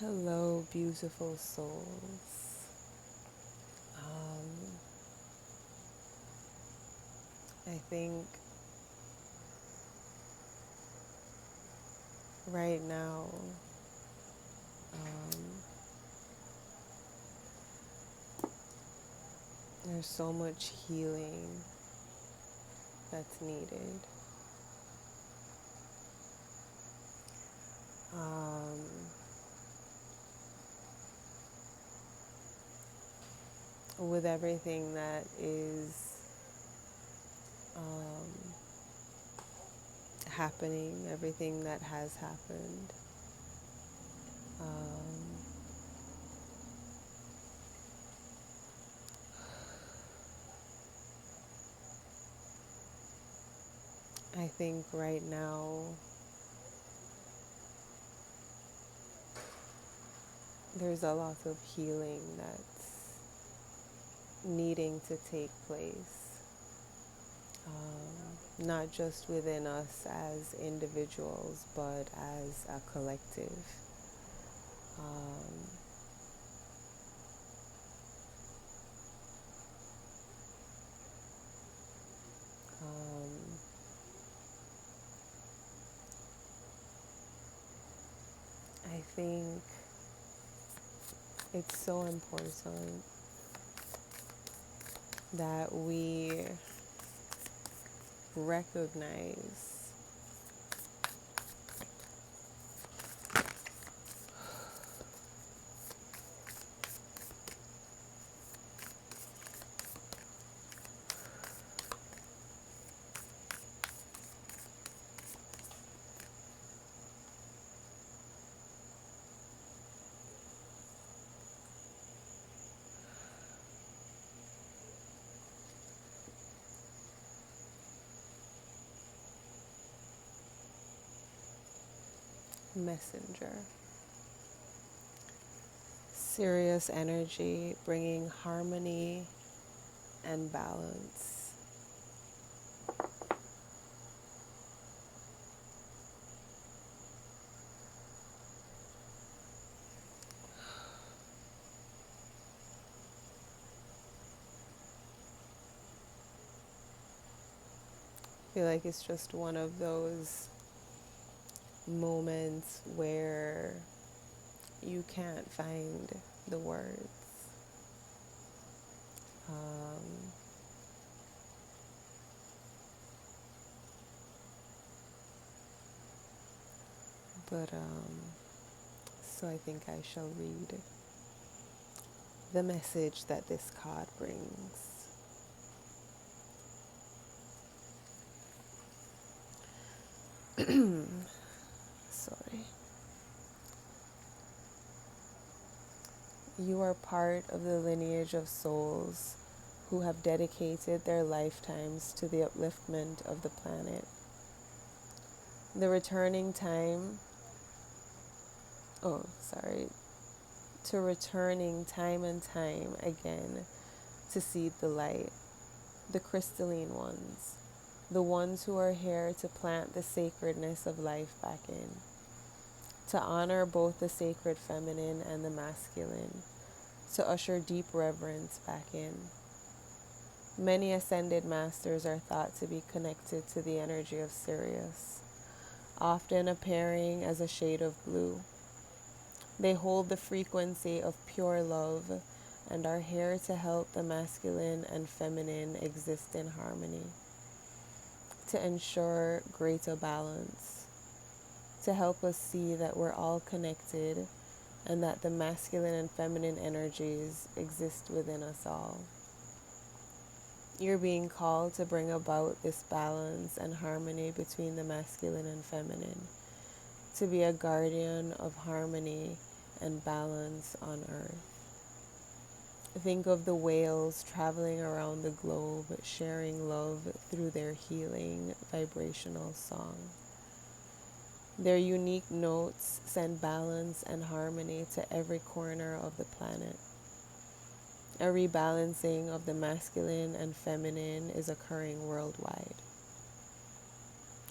Hello, beautiful souls. Um, I think right now, um, there's so much healing that's needed. Um, with everything that is um, happening, everything that has happened, um, I think right now there's a lot of healing that's needing to take place. Not just within us as individuals, but as a collective. Um, um, I think it's so important that we recognize messenger, Sirius energy bringing harmony and balance. I feel like it's just one of those moments where you can't find the words. Um, but so I think I shall read the message that this card brings. Sorry. You are part of the lineage of souls who have dedicated their lifetimes to the upliftment of the planet. The returning time, oh, sorry, to returning time and time again to seed the light, the crystalline ones, the ones who are here to plant the sacredness of life back in, to honor both the sacred feminine and the masculine, to usher deep reverence back in. Many ascended masters are thought to be connected to the energy of Sirius, often appearing as a shade of blue. They hold the frequency of pure love and are here to help the masculine and feminine exist in harmony, to ensure greater balance, to help us see that we're all connected and that the masculine and feminine energies exist within us all. You're being called to bring about this balance and harmony between the masculine and feminine, to be a guardian of harmony and balance on earth. Think of the whales traveling around the globe, sharing love through their healing vibrational song. Their unique notes send balance and harmony to every corner of the planet. A rebalancing of the masculine and feminine is occurring worldwide.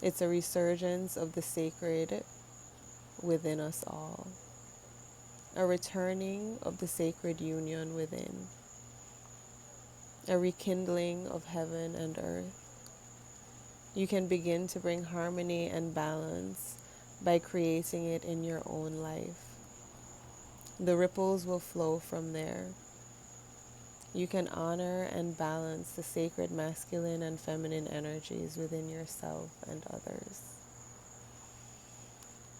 It's a resurgence of the sacred within us all. a returning of the sacred union within, a rekindling of heaven and earth. You can begin to bring harmony and balance by creating it in your own life. The ripples will flow from there. You can honor and balance the sacred masculine and feminine energies within yourself and others.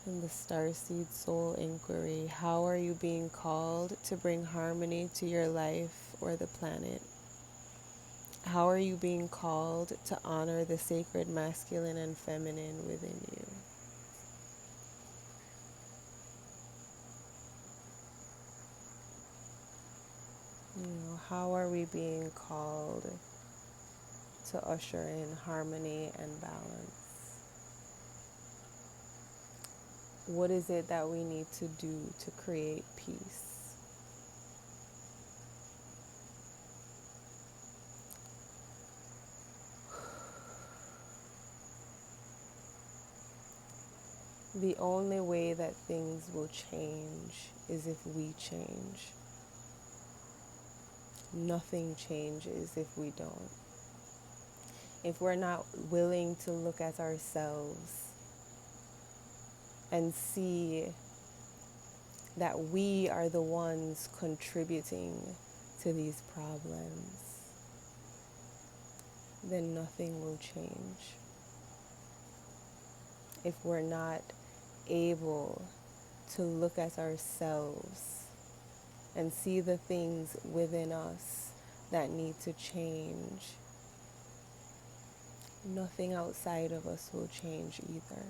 In the Starseed Soul Inquiry, how are you being called to bring harmony to your life or the planet? How are you being called to honor the sacred masculine and feminine within you? How are we being called to usher in harmony and balance? What is it that we need to do to create peace? The only way that things will change is if we change. Nothing changes if we don't. If we're not willing to look at ourselves and see that we are the ones contributing to these problems, then nothing will change. If we're not able to look at ourselves and see the things within us that need to change, nothing outside of us will change either.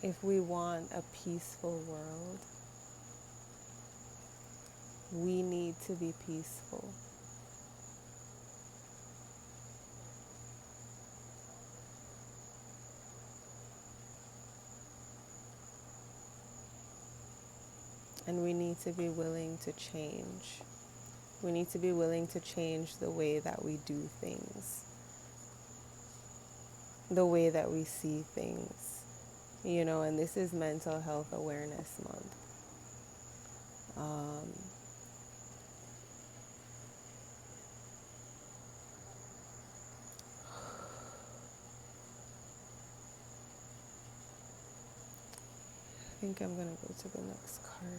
If we want a peaceful world, we need to be peaceful. And we need to be willing to change. We need to be willing to change the way that we do things, the way that we see things. And this is Mental Health Awareness Month. I think I'm going to go to the next card.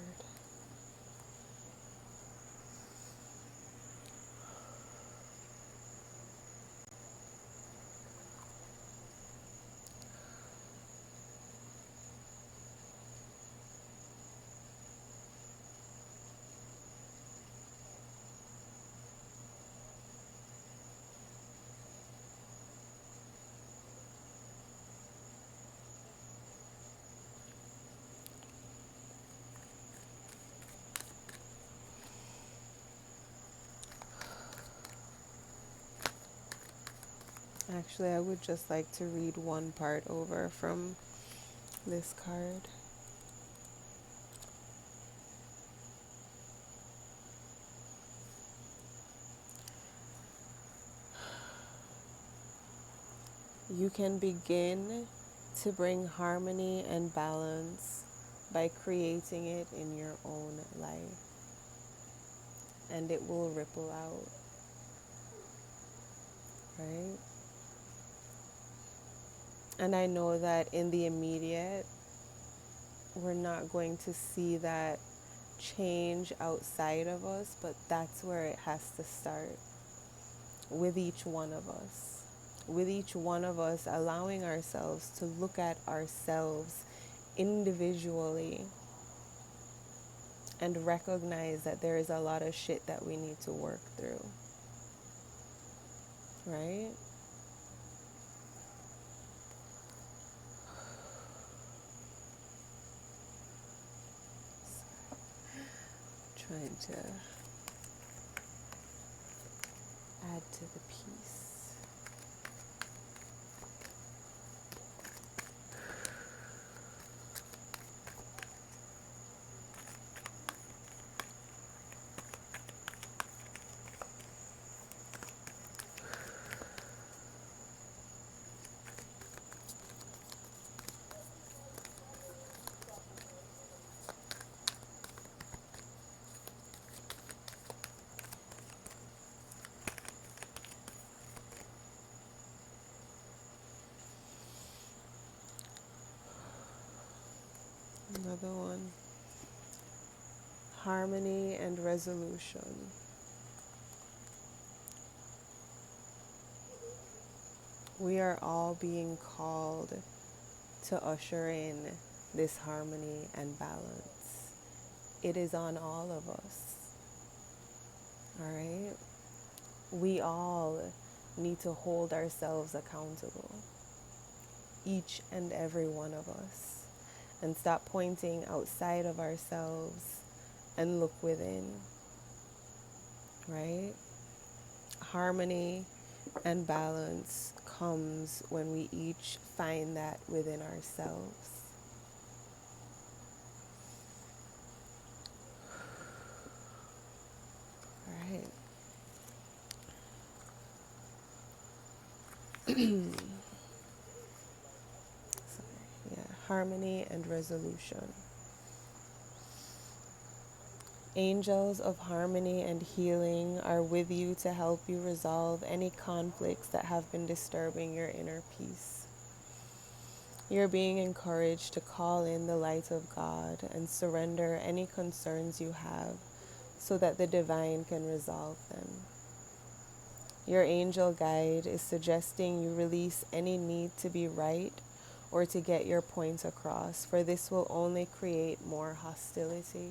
Actually, I would just like to read one part over from this card. You can begin to bring harmony and balance by creating it in your own life, and it will ripple out, right? And I know that in the immediate, we're not going to see that change outside of us, but that's where it has to start, with each one of us. With each one of us allowing ourselves to look at ourselves individually and recognize that there is a lot of shit that we need to work through, right? Trying to add to the peace. Another one. Harmony and resolution. We are all being called to usher in this harmony and balance. It is on all of us. All right? We all need to hold ourselves accountable, each and every one of us, and stop pointing outside of ourselves and look within, right? Harmony and balance comes when we each find that within ourselves. All right. Harmony and resolution. Angels of harmony and healing are with you to help you resolve any conflicts that have been disturbing your inner peace. You're being encouraged to call in the light of God and surrender any concerns you have so that the divine can resolve them. Your angel guide is suggesting you release any need to be right or to get your point across, for this will only create more hostility.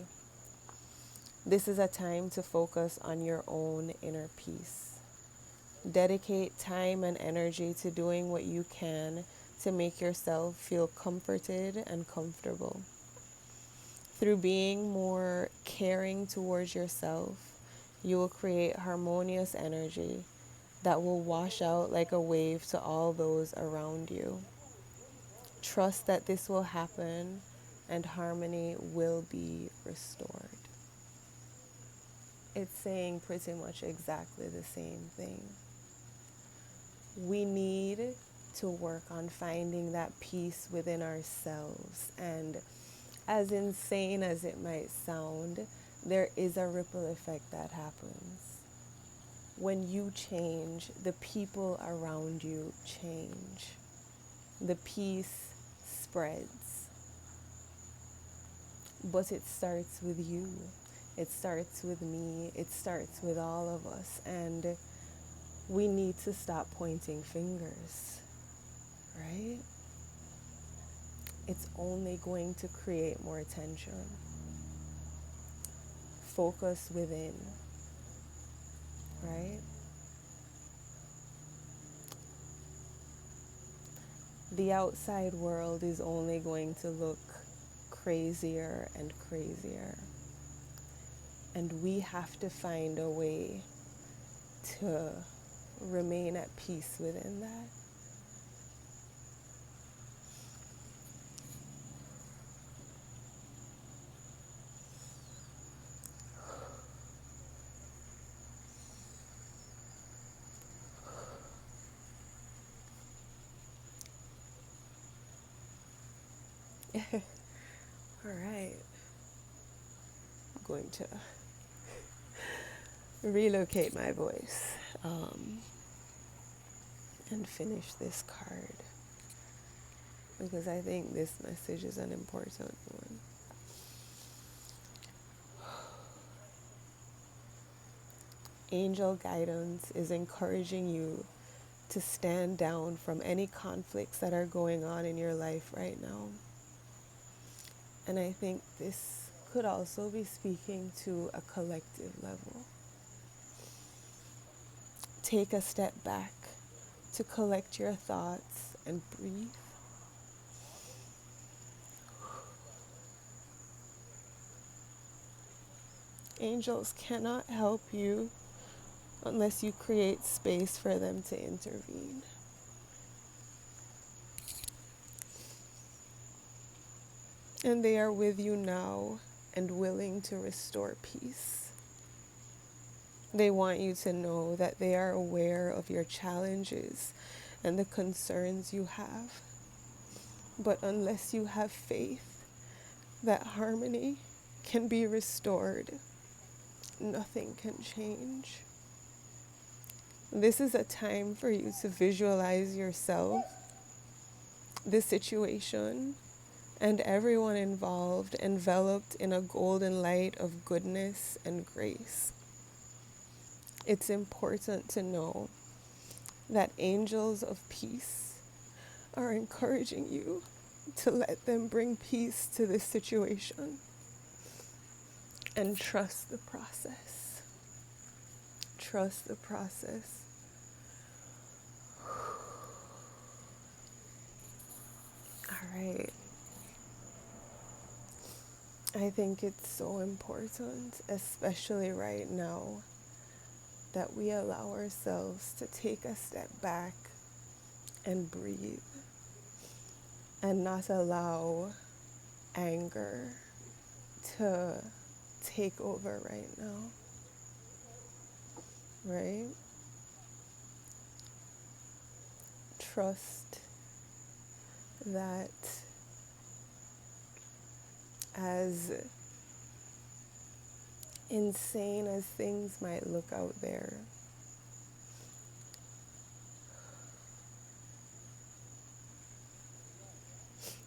This is a time to focus on your own inner peace. Dedicate time and energy to doing what you can to make yourself feel comforted and comfortable. Through being more caring towards yourself, you will create harmonious energy that will wash out like a wave to all those around you. Trust that this will happen and harmony will be restored. It's saying pretty much exactly the same thing. We need to work on finding that peace within ourselves. And as insane as it might sound, there is a ripple effect that happens. When you change, the people around you change. The peace spreads. But it starts with you. It starts with me. It starts with all of us. And we need to stop pointing fingers, right? It's only going to create more tension. Focus within, right? The outside world is only going to look crazier and crazier. And we have to find a way to remain at peace within that. All right. I'm going to relocate my voice and finish this card because I think this message is an important one. Angel guidance is encouraging you to stand down from any conflicts that are going on in your life right now. And I think this could also be speaking to a collective level. Take a step back to collect your thoughts and breathe. Angels cannot help you unless you create space for them to intervene. And they are with you now and willing to restore peace. They want you to know that they are aware of your challenges and the concerns you have. But unless you have faith that harmony can be restored, nothing can change. This is a time for you to visualize yourself, the situation, and everyone involved enveloped in a golden light of goodness and grace. It's important to know that angels of peace are encouraging you to let them bring peace to this situation and trust the process. Trust the process. All right. I think it's so important, especially right now, that we allow ourselves to take a step back and breathe and not allow anger to take over right now, right? Trust that as insane as things might look out there,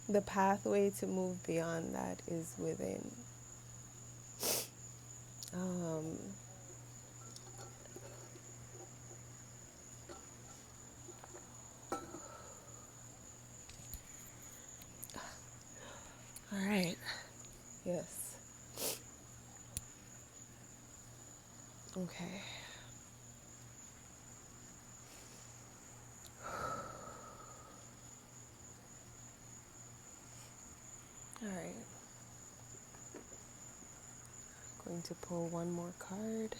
the pathway to move beyond that is within. All right. Yes. Okay. All right. Going to pull one more card.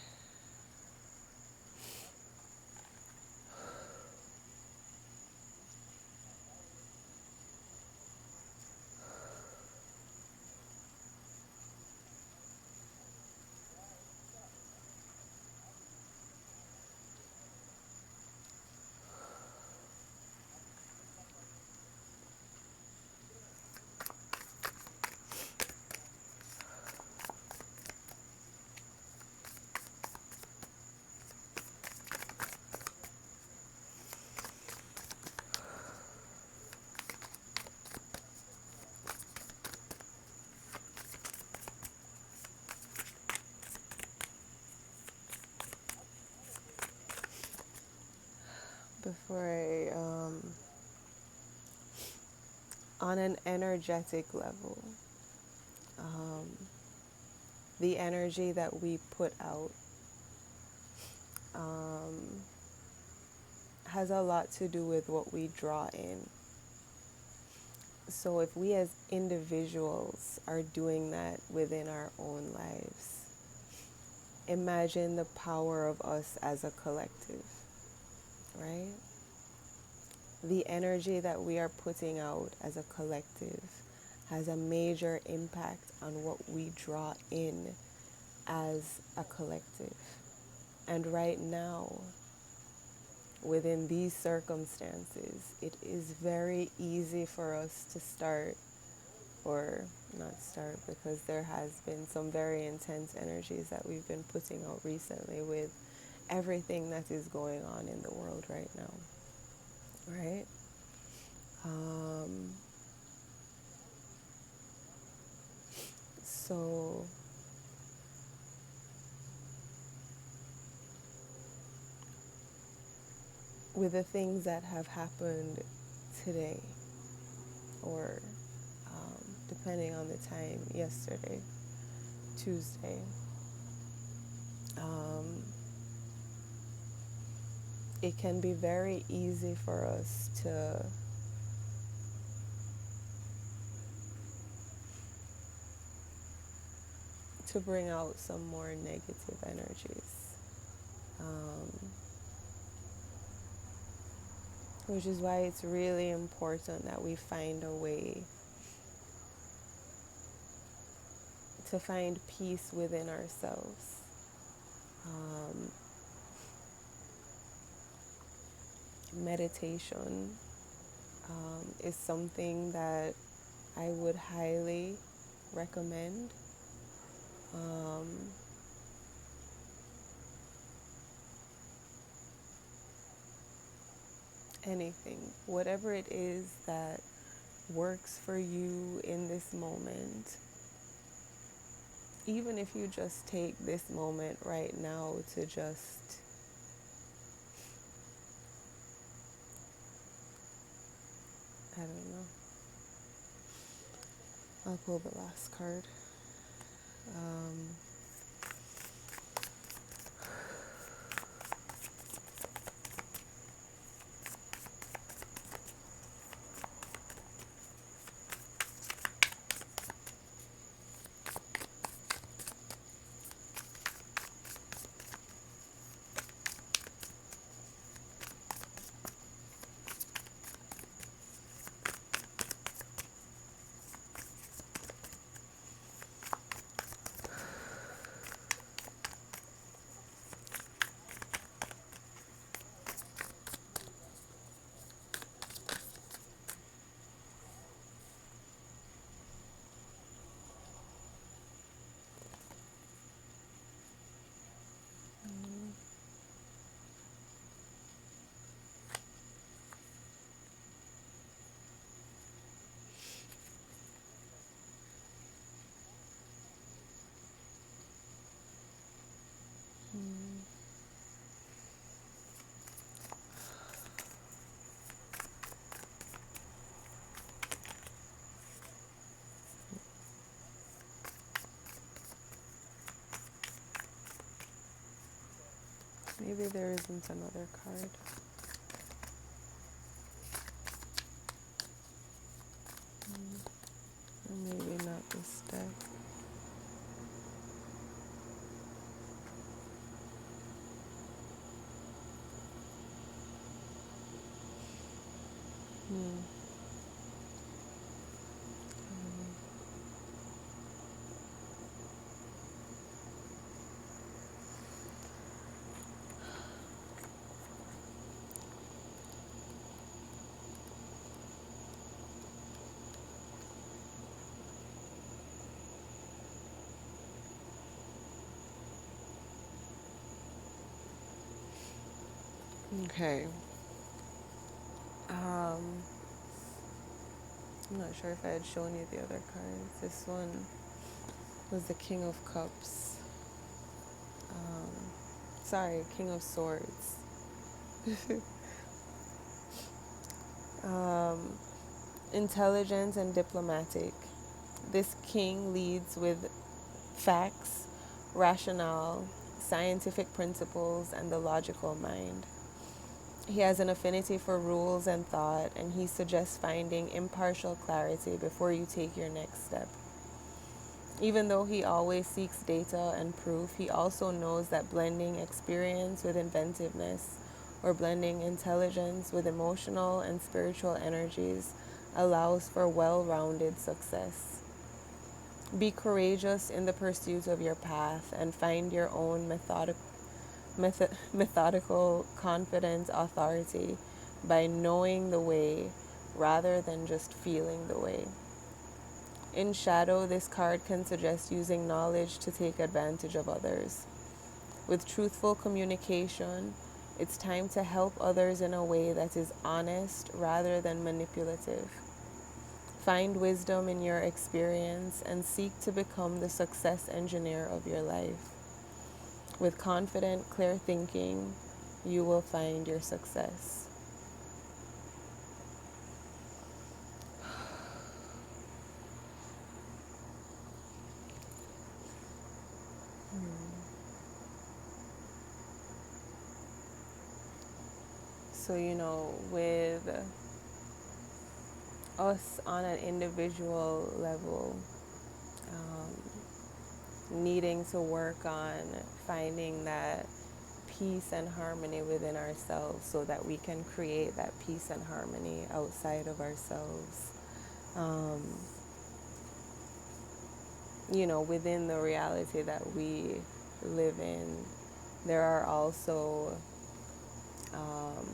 Before I, on an energetic level, the energy that we put out has a lot to do with what we draw in. So if we as individuals are doing that within our own lives, imagine the power of us as a collective, right? The energy that we are putting out as a collective has a major impact on what we draw in as a collective. And right now, within these circumstances, it is very easy for us to start, or not start, because there has been some very intense energies that we've been putting out recently with everything that is going on in the world right now, right? So with the things that have happened today, or depending on the time, yesterday, Tuesday, it can be very easy for us to bring out some more negative energies. which is why it's really important that we find a way to find peace within ourselves. Meditation is something that I would highly recommend. Anything, whatever it is that works for you in this moment, even if you just take this moment right now to just I don't know. I'll pull the last card. Maybe there isn't another card. Or maybe not this deck. Okay. I'm not sure if I had shown you the other cards. This one was the King of Cups. Sorry, King of Swords. Intelligent and diplomatic. This king leads with facts, rationale, scientific principles, and the logical mind. He has an affinity for rules and thought, and he suggests finding impartial clarity before you take your next step. Even though he always seeks data and proof, he also knows that blending experience with inventiveness, or blending intelligence with emotional and spiritual energies, allows for well-rounded success. Be courageous in the pursuit of your path and find your own methodical, confident authority by knowing the way rather than just feeling the way. In shadow, this card can suggest using knowledge to take advantage of others. With truthful communication, it's time to help others in a way that is honest rather than manipulative. Find wisdom in your experience and seek to become the success engineer of your life. With confident, clear thinking, you will find your success. So, with us on an individual level, needing to work on finding that peace and harmony within ourselves so that we can create that peace and harmony outside of ourselves. Um, within the reality that we live in, there are also um,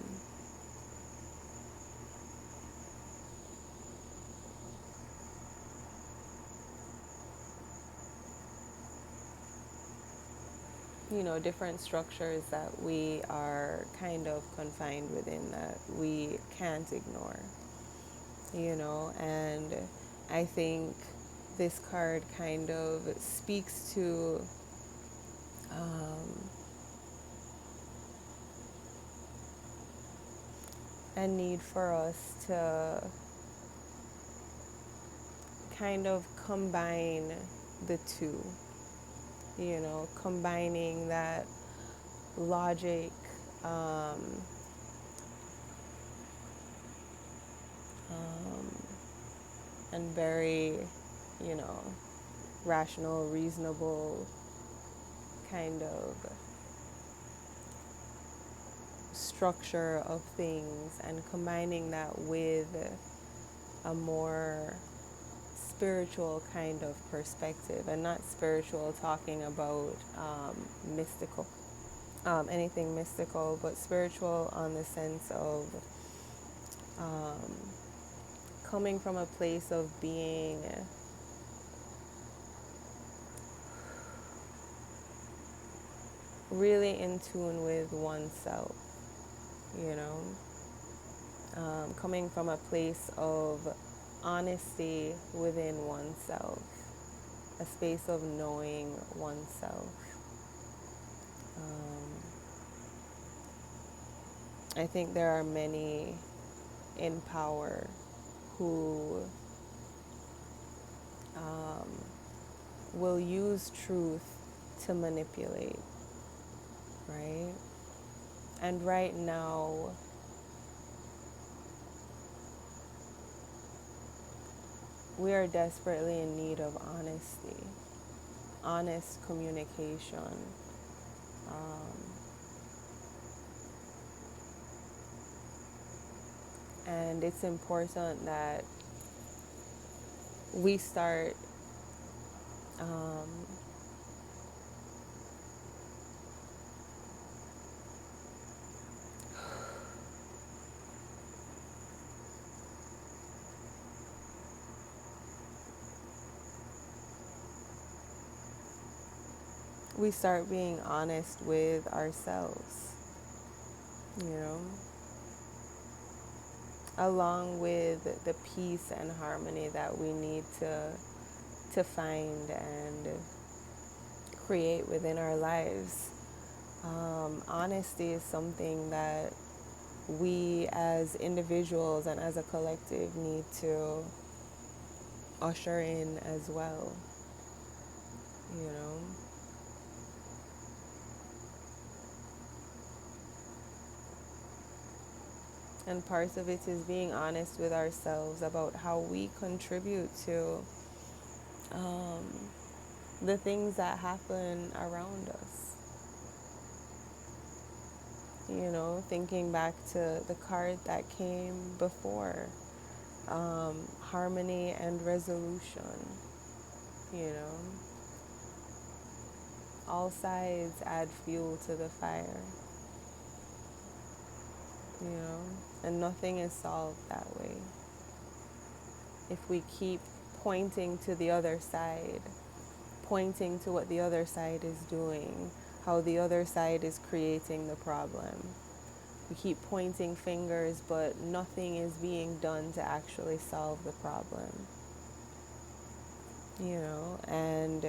different structures that we are kind of confined within that we can't ignore, and I think this card kind of speaks to um, a need for us to kind of combine the two, combining that logic um, um, and very, you know, rational, reasonable kind of structure of things, and combining that with a more spiritual kind of perspective, and not spiritual talking about mystical, anything mystical, but spiritual on the sense of um, coming from a place of being really in tune with oneself, you know, coming from a place of honesty within oneself, a space of knowing oneself. I think there are many in power who um, will use truth to manipulate, right? And right now, we are desperately in need of honesty, honest communication. Um, and it's important that we start um, we start being honest with ourselves, you know, along with the peace and harmony that we need to find and create within our lives. Honesty is something that we as individuals and as a collective need to usher in as well, you know. And part of it is being honest with ourselves about how we contribute to um, the things that happen around us. You know, thinking back to the card that came before, harmony and resolution, you know. All sides add fuel to the fire, you know, and nothing is solved that way. If we keep pointing to the other side, pointing to what the other side is doing, how the other side is creating the problem. We keep pointing fingers, but nothing is being done to actually solve the problem. You know, and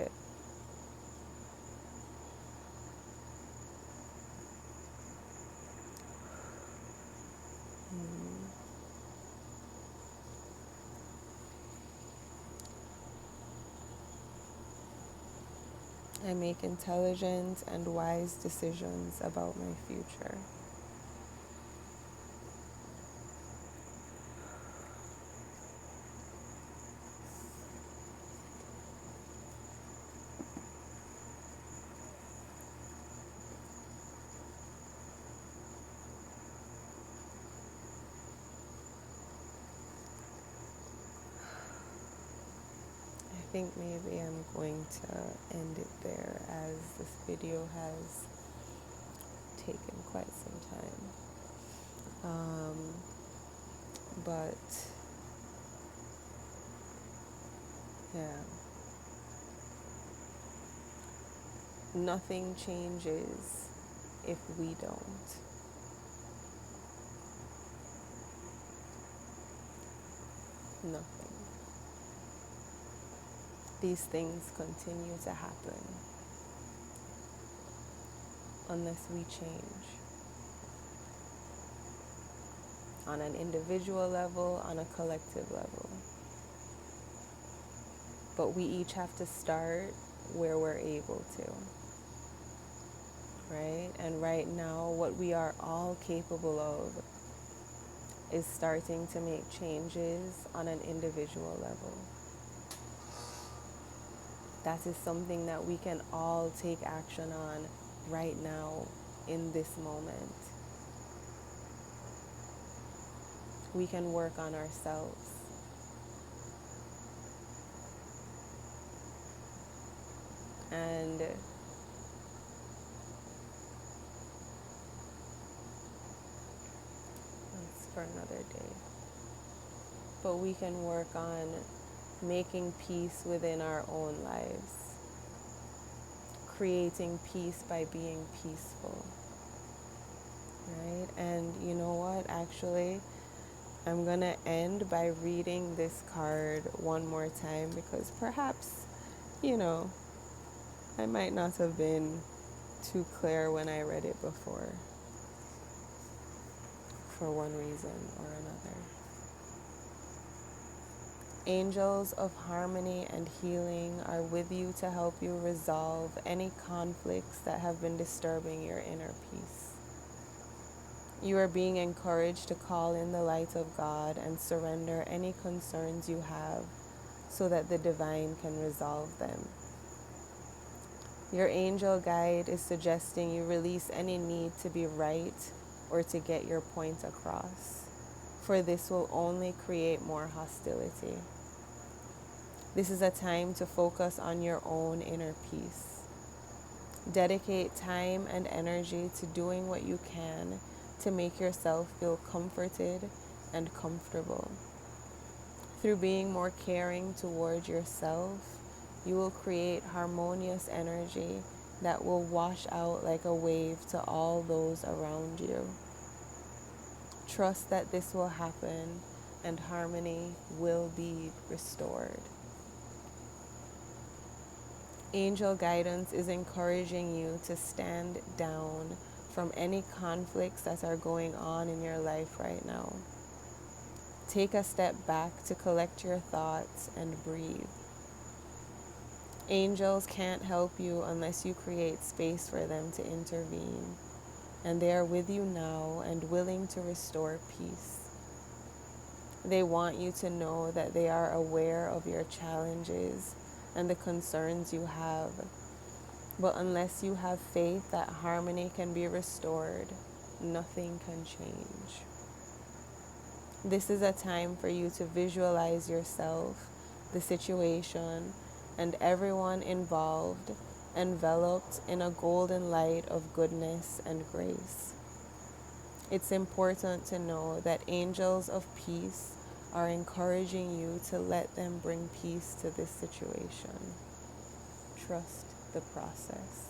I make intelligent and wise decisions about my future. think maybe I'm going to end it there, as this video has taken quite some time. But yeah, nothing changes if we don't. Nothing. These things continue to happen unless we change. On an individual level, on a collective level. But we each have to start where we're able to. Right? And right now, what we are all capable of is starting to make changes on an individual level. That is something that we can all take action on right now in this moment. We can work on ourselves. And that's for another day. But we can work on making peace within our own lives. Creating peace by being peaceful. Right? And you know what? Actually, I'm going to end by reading this card one more time, because perhaps, I might not have been too clear when I read it before, for one reason or another. Angels of harmony and healing are with you to help you resolve any conflicts that have been disturbing your inner peace. You are being encouraged to call in the light of God and surrender any concerns you have so that the divine can resolve them. Your angel guide is suggesting you release any need to be right or to get your point across, for this will only create more hostility. This is a time to focus on your own inner peace. Dedicate time and energy to doing what you can to make yourself feel comforted and comfortable. Through being more caring toward yourself, you will create harmonious energy that will wash out like a wave to all those around you. Trust that this will happen and harmony will be restored. Angel guidance is encouraging you to stand down from any conflicts that are going on in your life right now. Take a step back to collect your thoughts and breathe. Angels can't help you unless you create space for them to intervene, and they are with you now and willing to restore peace. They want you to know that they are aware of your challenges and the concerns you have, but unless you have faith that harmony can be restored, nothing can change. This is a time for you to visualize yourself, the situation, and everyone involved enveloped in a golden light of goodness and grace. It's important to know that angels of peace are encouraging you to let them bring peace to this situation. Trust the process.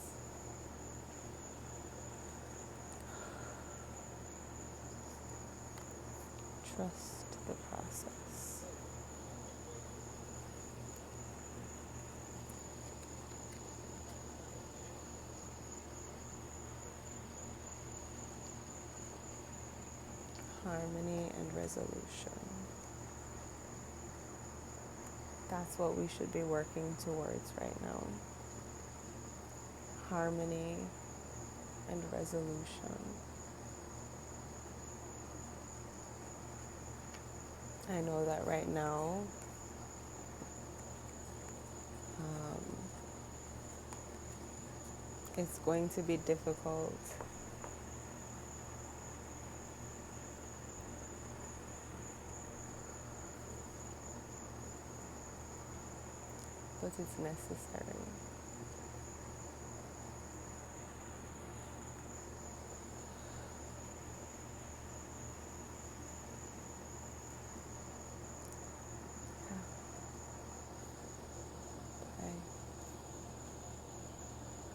Trust the process. Harmony and resolution. That's what we should be working towards right now. Harmony and resolution. I know that right now, it's going to be difficult. but it's necessary.